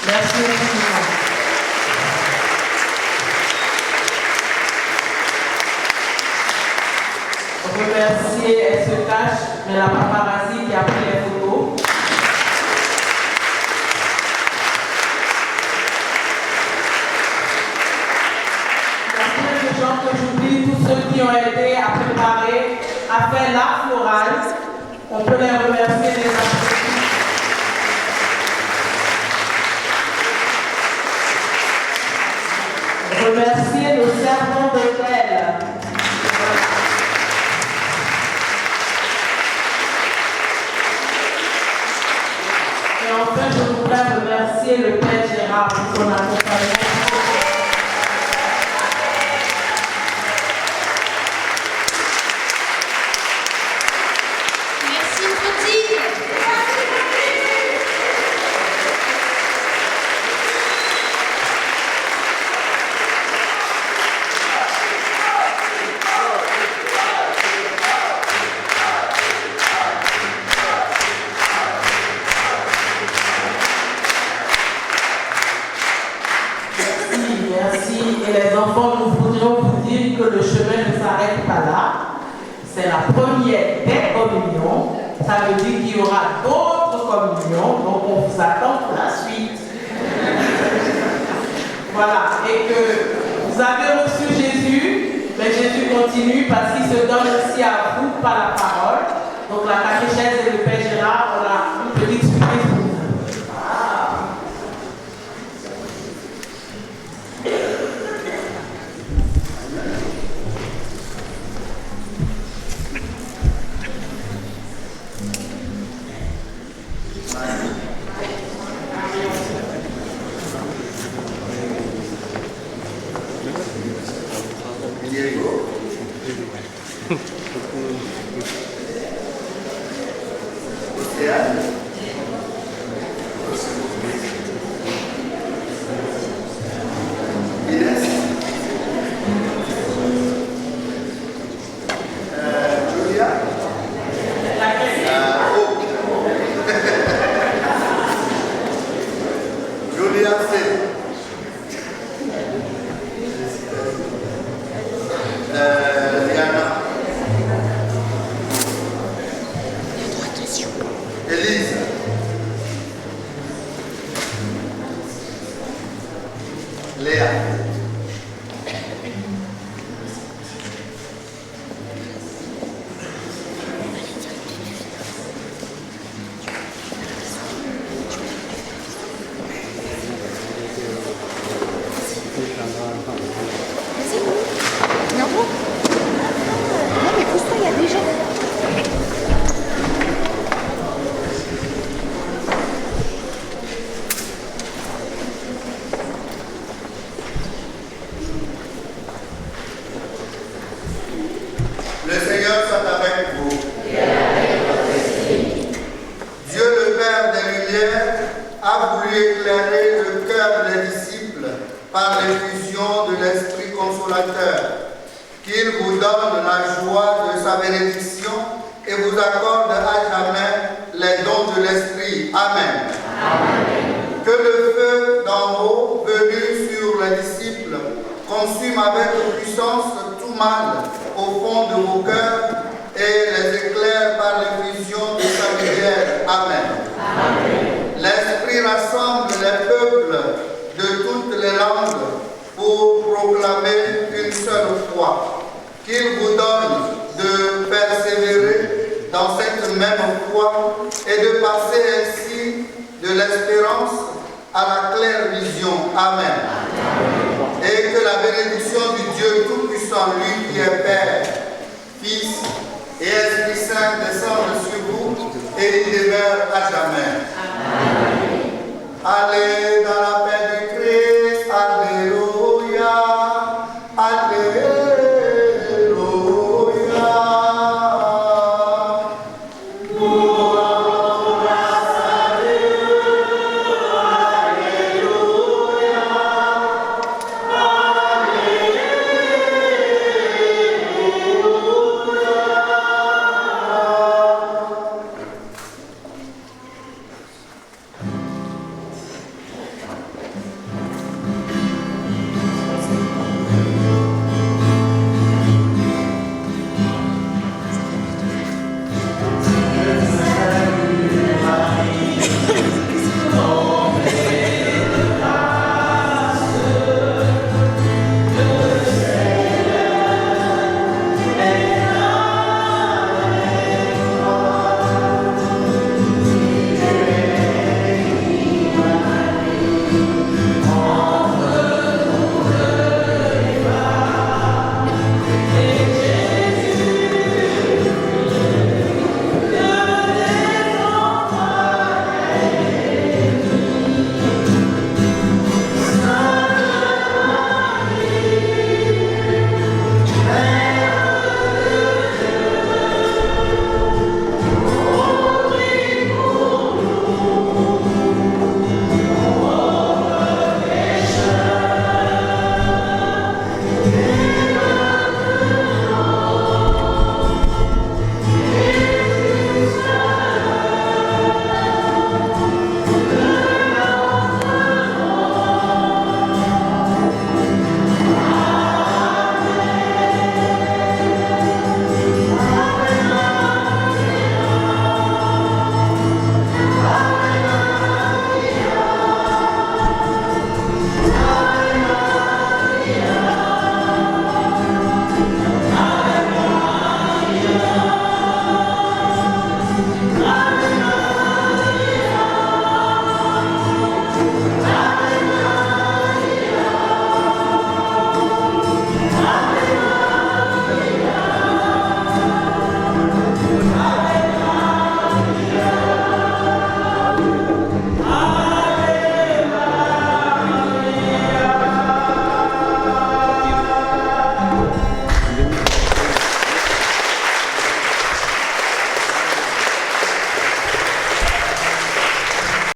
Merci infiniment. Remercier, elle se cache, mais la paparazzi qui a pris les photos. Il y a plein de gens que j'oublie, tous ceux qui ont aidé à préparer, à faire l'art floral. On peut les remercier les applaudissements. Remercier le servant d'hôtel. Et enfin, je voudrais remercier le Père Gérard pour son accompagnement. Et les enfants, nous voudrions vous dire que le chemin ne s'arrête pas là. C'est la première des communions. Ça veut dire qu'il y aura d'autres communions. Donc on vous attend pour la suite. Voilà. Et que vous avez reçu Jésus, mais Jésus continue parce qu'il se donne aussi à vous par la parole. Donc la catéchèse et le Père Gérard, on a une petite surprise pour vous. Inès. Julia. Julia C. Diana. Elise. Léa. Non, mais pousse-toi, il y a des gens. Le Seigneur soit avec vous. Dieu le Père des Lumières a voulu éclairer le cœur des disciples par l'effusion de l'Esprit Consolateur, qu'il vous donne la joie de sa bénédiction et vous accorde à jamais les dons de l'Esprit. Amen. Que le feu d'en haut venu sur les disciples consume avec puissance tout mal au fond de vos cœurs et les éclaire par l'effusion de sa lumière. Amen. L'Esprit rassemble les peuples de toutes les langues pour proclamer une seule foi. Qu'il vous donne de persévérer dans cette même foi et de passer ainsi de l'espérance à la claire vision. Amen. Et que la bénédiction du Dieu Tout-Puissant, lui qui est Père, Fils et Esprit Saint descende sur vous et y demeure à jamais. Allez dans la paix du Christ.